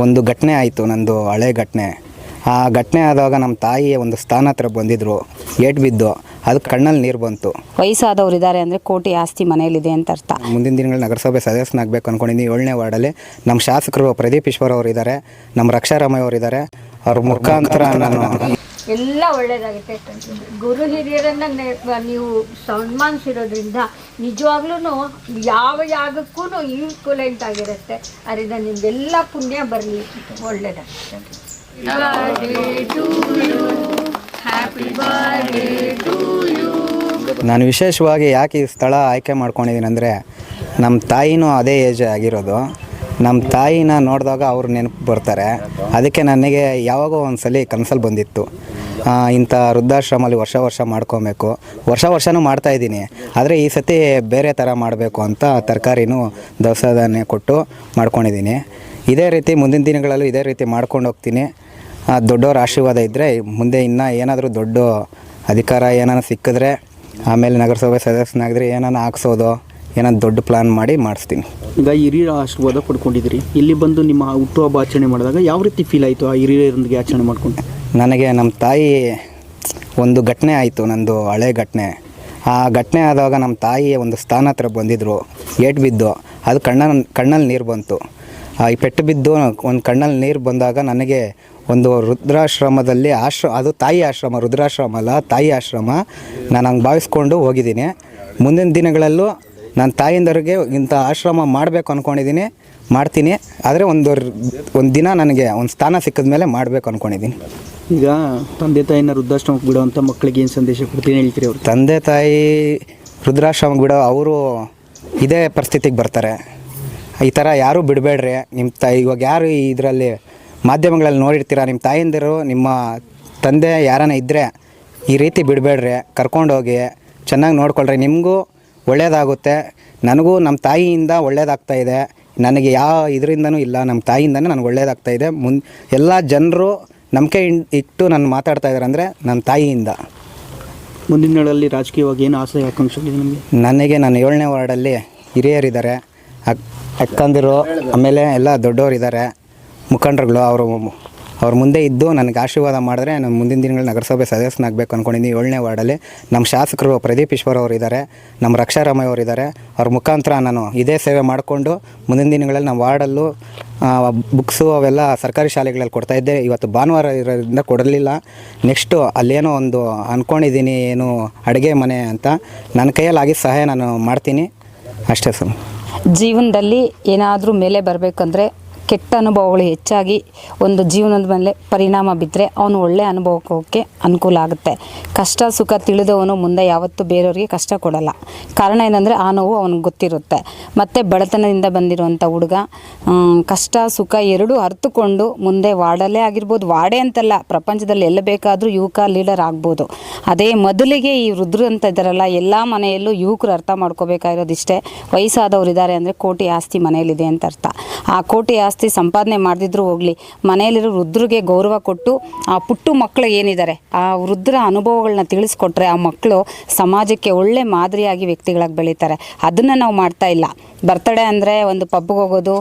ಒಂದು ಘಟನೆ ಆಯಿತು, ನಂದು ಹಳೆ ಘಟನೆ. ಆ ಘಟನೆ ಆದಾಗ ನಮ್ಮ ತಾಯಿಯ ಒಂದು ಸ್ಥಾನ ಹತ್ರ ಬಂದಿದ್ದರು, ಏಟು ಬಿದ್ದು ಅದಕ್ಕೆ ಕಣ್ಣಲ್ಲಿ ನೀರು ಬಂತು. ವಯಸ್ಸಾದವ್ರು ಇದ್ದಾರೆ ಅಂದರೆ ಕೋಟಿ ಆಸ್ತಿ ಮನೆಯಲ್ಲಿದೆ ಅಂತ ಅರ್ಥ. ಮುಂದಿನ ದಿನಗಳಲ್ಲಿ ನಗರಸಭೆ ಸದಸ್ಯನಾಗಬೇಕು ಅಂದ್ಕೊಂಡಿದ್ದೀನಿ. 7ನೇ ವಾರ್ಡಲ್ಲಿ ನಮ್ಮ ಶಾಸಕರು ಪ್ರದೀಪ್ ಈಶ್ವರ್ ಅವರು ಇದ್ದಾರೆ, ನಮ್ಮ ರಕ್ಷಾರಾಮಯ್ಯ ಅವರು ಇದ್ದಾರೆ. ಅವ್ರ ಮುಖಾಂತರ ನಾನು ಎಲ್ಲ ಒಳ್ಳೇದಾಗುತ್ತೆ. ಗುರು ಹಿರಿಯರನ್ನ ನೀವು ಸನ್ಮಾನಿಸಿರೋದ್ರಿಂದ ನಿಜವಾಗ್ಲೂ ಯಾವ ಯಾಗಕ್ಕೂ ಈಕ್ವಲೆಂಟ್ ಆಗಿರುತ್ತೆ. ಅದರಿಂದ ನಿಮ್ಗೆಲ್ಲ ಪುಣ್ಯ ಬರಲಿ, ಒಳ್ಳೇದಾಗುತ್ತೆ. ನಾನು ವಿಶೇಷವಾಗಿ ಯಾಕೆ ಈ ಸ್ಥಳ ಆಯ್ಕೆ ಮಾಡ್ಕೊಂಡಿದ್ದೀನಿ ಅಂದರೆ, ನಮ್ಮ ತಾಯಿನೂ ಅದೇ ಏಜ್ ಆಗಿರೋದು. ನಮ್ಮ ತಾಯಿನ ನೋಡಿದಾಗ ಅವ್ರು ನೆನಪು ಬರ್ತಾರೆ. ಅದಕ್ಕೆ ನನಗೆ ಯಾವಾಗೋ ಒಂದು ಸಲ ಕನಸಲ್ಲಿ ಬಂದಿತ್ತು, ಇಂಥ ವೃದ್ಧಾಶ್ರಮಲ್ಲಿ ವರ್ಷ ಮಾಡ್ಕೊಬೇಕು. ವರ್ಷನೂ ಮಾಡ್ತಾಯಿದ್ದೀನಿ, ಆದರೆ ಈ ಸತಿ ಬೇರೆ ಥರ ಮಾಡಬೇಕು ಅಂತ ತರಕಾರಿನೂ ದವಸಧಾನ್ಯ ಕೊಟ್ಟು ಮಾಡ್ಕೊಂಡಿದ್ದೀನಿ. ಇದೇ ರೀತಿ ಮುಂದಿನ ದಿನಗಳಲ್ಲೂ ಇದೇ ರೀತಿ ಮಾಡ್ಕೊಂಡು ಹೋಗ್ತೀನಿ. ದೊಡ್ಡವ್ರ ಆಶೀರ್ವಾದ ಇದ್ದರೆ ಮುಂದೆ ಇನ್ನೂ ಏನಾದರೂ ದೊಡ್ಡ ಅಧಿಕಾರ ಏನಾರು ಸಿಕ್ಕಿದ್ರೆ, ಆಮೇಲೆ ನಗರಸಭೆ ಸದಸ್ಯನಾಗಿದ್ರೆ ಏನಾರು ಹಾಕ್ಸೋದು, ಏನಾದ್ರು ದೊಡ್ಡ ಪ್ಲ್ಯಾನ್ ಮಾಡಿ ಮಾಡಿಸ್ತೀನಿ. ಈಗ ಹಿರಿಯರ ಆಶೀರ್ವಾದ ಪಡ್ಕೊಂಡಿದ್ದೀರಿ. ಇಲ್ಲಿ ಬಂದು ನಿಮ್ಮ ಹುಟ್ಟುಹಬ್ಬ ಆಚರಣೆ ಮಾಡಿದಾಗ ಯಾವ ರೀತಿ ಫೀಲ್ ಆಯಿತು ಆ ಹಿರಿಯರೊಂದಿಗೆ ಆಚರಣೆ ಮಾಡ್ಕೊಂಡು? ನನಗೆ ನಮ್ಮ ತಾಯಿ ಒಂದು ಘಟನೆ ಆಯಿತು, ನಂದು ಹಳೆ ಘಟನೆ. ಆ ಘಟನೆ ಆದಾಗ ನಮ್ಮ ತಾಯಿಯ ಒಂದು ಸ್ಥಾನ ಹತ್ರ ಬಂದಿದ್ದರು, ಏಟು ಬಿದ್ದು ಅದು ಕಣ್ಣಲ್ಲಿ ನೀರು ಬಂತು. ಈ ಪೆಟ್ಟು ಬಿದ್ದು ಒಂದು ಕಣ್ಣಲ್ಲಿ ನೀರು ಬಂದಾಗ ನನಗೆ ಒಂದು ವೃದ್ಧಾಶ್ರಮದಲ್ಲಿ ಅದು ತಾಯಿ ಆಶ್ರಮ, ವೃದ್ಧಾಶ್ರಮ ಅಲ್ಲ, ತಾಯಿ ಆಶ್ರಮ. ನಾನು ಹಂಗೆ ಭಾವಿಸ್ಕೊಂಡು ಹೋಗಿದ್ದೀನಿ. ಮುಂದಿನ ದಿನಗಳಲ್ಲೂ ನಾನು ತಾಯಿಂದವ್ರಿಗೆ ಇಂಥ ಆಶ್ರಮ ಮಾಡಬೇಕು ಅಂದ್ಕೊಂಡಿದ್ದೀನಿ, ಮಾಡ್ತೀನಿ. ಆದರೆ ಒಂದು ದಿನ ನನಗೆ ಒಂದು ಸ್ಥಾನ ಸಿಕ್ಕಿದ ಮೇಲೆ ಮಾಡಬೇಕು ಅಂದ್ಕೊಂಡಿದ್ದೀನಿ. ಈಗ ತಂದೆ ತಾಯಿನ ವೃದ್ಧಾಶ್ರಮಕ್ಕೆ ಬಿಡೋವಂಥ ಮಕ್ಕಳಿಗೆ ಏನು ಸಂದೇಶ ಕೊಡ್ತೀನಿ ಹೇಳ್ತೀರಿ? ಅವರು ತಂದೆ ತಾಯಿ ವೃದ್ಧಾಶ್ರಮಕ್ಕೆ ಬಿಡೋ ಅವರು ಇದೇ ಪರಿಸ್ಥಿತಿಗೆ ಬರ್ತಾರೆ. ಈ ಥರ ಯಾರೂ ಬಿಡಬೇಡ್ರಿ. ನಿಮ್ಮ ತಾಯಿ ಇವಾಗ ಯಾರು ಇದರಲ್ಲಿ ಮಾಧ್ಯಮಗಳಲ್ಲಿ ನೋಡಿರ್ತೀರ, ನಿಮ್ಮ ತಾಯಿಂದಿರು ನಿಮ್ಮ ತಂದೆ ಯಾರನ್ನ ಇದ್ದರೆ ಈ ರೀತಿ ಬಿಡಬೇಡ್ರಿ, ಕರ್ಕೊಂಡೋಗಿ ಚೆನ್ನಾಗಿ ನೋಡ್ಕೊಳ್ರಿ, ನಿಮಗೂ ಒಳ್ಳೆಯದಾಗುತ್ತೆ. ನನಗೂ ನಮ್ಮ ತಾಯಿಯಿಂದ ಒಳ್ಳೆಯದಾಗ್ತಾಯಿದೆ. ನನಗೆ ಯಾವ ಇದರಿಂದನೂ ಇಲ್ಲ, ನಮ್ಮ ತಾಯಿಯಿಂದನೇ ನನಗೆ ಒಳ್ಳೆಯದಾಗ್ತಾಯಿದೆ. ಎಲ್ಲ ಜನರು ನಂಬಿಕೆ ಇಟ್ಟು ನಾನು ಮಾತಾಡ್ತಾ ಇದ್ದಾರೆ ಅಂದರೆ ನನ್ನ ತಾಯಿಯಿಂದ. ಮುಂದಿನ ದಿನಗಳಲ್ಲಿ ರಾಜಕೀಯವಾಗಿ ಏನು ಆಸೆ ಆಕಾಂಕ್ಷೆಗಳಿದೆ ನಿಮಗೆ? ನನ್ನ 7ನೇ ವಾರ್ಡಲ್ಲಿ ಹಿರಿಯರಿದ್ದಾರೆ, ಅಕ್ಕಂದಿರು, ಆಮೇಲೆ ಎಲ್ಲ ದೊಡ್ಡವರಿದ್ದಾರೆ, ಮುಖಂಡರುಗಳು. ಅವ್ರ ಮುಂದೆ ಇದ್ದು ನನಗೆ ಆಶೀರ್ವಾದ ಮಾಡಿದ್ರೆ ನಾನು ಮುಂದಿನ ದಿನಗಳಲ್ಲಿ ನಗರಸಭೆ ಸದಸ್ಯನಾಗಬೇಕು ಅಂದ್ಕೊಂಡಿದ್ದೀನಿ. 7ನೇ ವಾರ್ಡಲ್ಲಿ ನಮ್ಮ ಶಾಸಕರು ಪ್ರದೀಪ್ ಈಶ್ವರ್ ಅವರು ಇದ್ದಾರೆ, ನಮ್ಮ ರಕ್ಷಾರಾಮಯ್ಯ ಅವರು ಇದ್ದಾರೆ. ಅವ್ರ ಮುಖಾಂತರ ನಾನು ಇದೇ ಸೇವೆ ಮಾಡಿಕೊಂಡು ಮುಂದಿನ ದಿನಗಳಲ್ಲಿ ನಮ್ಮ ವಾರ್ಡಲ್ಲೂ ಬುಕ್ಸು ಅವೆಲ್ಲ ಸರ್ಕಾರಿ ಶಾಲೆಗಳಲ್ಲಿ ಕೊಡ್ತಾಯಿದ್ದೆ. ಇವತ್ತು ಭಾನುವಾರ ಇರೋದ್ರಿಂದ ಕೊಡಲಿಲ್ಲ. ನೆಕ್ಸ್ಟು ಅಲ್ಲೇನೋ ಒಂದು ಅಂದ್ಕೊಂಡಿದ್ದೀನಿ, ಏನು ಅಡುಗೆ ಮನೆ ಅಂತ. ನನ್ನ ಕೈಯಲ್ಲಿ ಸಹಾಯ ನಾನು ಮಾಡ್ತೀನಿ, ಅಷ್ಟೇ ಸರ್. ಜೀವನದಲ್ಲಿ ಏನಾದರೂ ಮೇಲೆ ಬರಬೇಕಂದ್ರೆ ಕೆಟ್ಟ ಅನುಭವಗಳು ಹೆಚ್ಚಾಗಿ ಒಂದು ಜೀವನದ ಮೇಲೆ ಪರಿಣಾಮ ಬಿದ್ದರೆ ಅವನು ಒಳ್ಳೆಯ ಅನುಭವಕ್ಕೆ ಹೋಗೋಕ್ಕೆ ಅನುಕೂಲ ಆಗುತ್ತೆ. ಕಷ್ಟ ಸುಖ ತಿಳಿದವನು ಮುಂದೆ ಯಾವತ್ತೂ ಬೇರೆಯವ್ರಿಗೆ ಕಷ್ಟ ಕೊಡಲ್ಲ. ಕಾರಣ ಏನಂದರೆ ಆ ನೋವು ಅವನಿಗೆ ಗೊತ್ತಿರುತ್ತೆ. ಮತ್ತು ಬಡತನದಿಂದ ಬಂದಿರುವಂಥ ಹುಡುಗ ಕಷ್ಟ ಸುಖ ಎರಡೂ ಅರ್ಥಕೊಂಡು ಮುಂದೆ ವಾರ್ಡಲ್ಲೇ ಆಗಿರ್ಬೋದು, ವಾರ್ಡೇ ಅಂತಲ್ಲ, ಪ್ರಪಂಚದಲ್ಲಿ ಎಲ್ಲ ಬೇಕಾದರೂ ಯುವಕ ಲೀಡರ್ ಆಗ್ಬೋದು. ಅದೇ ಮೊದಲಿಗೆ ಈ ವೃದ್ಧರು ಅಂತ ಇದ್ದಾರಲ್ಲ, ಎಲ್ಲ ಮನೆಯಲ್ಲೂ ಯುವಕರು ಅರ್ಥ ಮಾಡ್ಕೋಬೇಕಾಗಿರೋದಿಷ್ಟೇ, ವಯಸ್ಸಾದವ್ರು ಇದ್ದಾರೆ ಅಂದರೆ ಕೋಟಿ ಆಸ್ತಿ ಮನೆಯಲ್ಲಿದೆ ಅಂತ ಅರ್ಥ. ಆ ಕೋಟಿ ಆಸ್ತಿ ಸಂಪಾದನೆ ಮಾಡದಿದ್ರೂ ಹೋಗಲಿ, ಮನೆಯಲ್ಲಿರೋ ವೃದ್ಧರಿಗೆ ಗೌರವ ಕೊಟ್ಟು ಆ ಪುಟ್ಟು ಮಕ್ಕಳು ಏನಿದ್ದಾರೆ ಆ ವೃದ್ಧರ ಅನುಭವಗಳನ್ನ ತಿಳಿಸ್ಕೊಟ್ರೆ ಆ ಮಕ್ಕಳು ಸಮಾಜಕ್ಕೆ ಒಳ್ಳೆ ಮಾದರಿಯಾಗಿ ವ್ಯಕ್ತಿಗಳಾಗಿ ಬೆಳೀತಾರೆ. ಅದನ್ನು ನಾವು ಮಾಡ್ತಾ ಇಲ್ಲ. ಬರ್ತಡೇ ಅಂದರೆ ಒಂದು ಪಬ್ಗೆ ಹೋಗೋದು,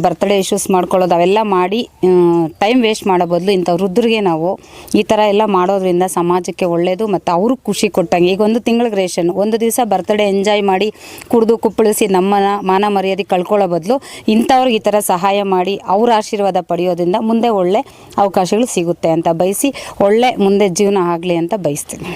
ಬರ್ತಡೇ ಇಶ್ಯೂಸ್ ಮಾಡ್ಕೊಳ್ಳೋದು, ಅವೆಲ್ಲ ಮಾಡಿ ಟೈಮ್ ವೇಸ್ಟ್ ಮಾಡೋ ಬದಲು ಇಂಥ ವೃದ್ಧರಿಗೆ ನಾವು ಈ ಥರ ಎಲ್ಲ ಮಾಡೋದ್ರಿಂದ ಸಮಾಜಕ್ಕೆ ಒಳ್ಳೆಯದು. ಮತ್ತು ಅವರು ಖುಷಿ ಕೊಟ್ಟಂಗೆ. ಈಗ ಒಂದು ತಿಂಗಳಿಗೆ ರೇಷನ್, ಒಂದು ದಿವಸ ಬರ್ತಡೇ ಎಂಜಾಯ್ ಮಾಡಿ ಕುಡಿದು ಕುಪ್ಪಳಿಸಿ ನಮ್ಮ ಮಾನ ಮರ್ಯಾದೆ ಕಳ್ಕೊಳ್ಳೋ ಬದಲು ಇಂಥವ್ರಿಗೆ ಈ ಥರ ಸಹಾಯ ಮಾಡಿ ಅವ್ರ ಆಶೀರ್ವಾದ ಪಡೆಯೋದ್ರಿಂದ ಮುಂದೆ ಒಳ್ಳೆ ಅವಕಾಶಗಳು ಸಿಗುತ್ತೆ ಅಂತ ಬಯಸಿ, ಒಳ್ಳೆ ಮುಂದೆ ಜೀವನ ಆಗಲಿ ಅಂತ ಬಯಸ್ತೀನಿ.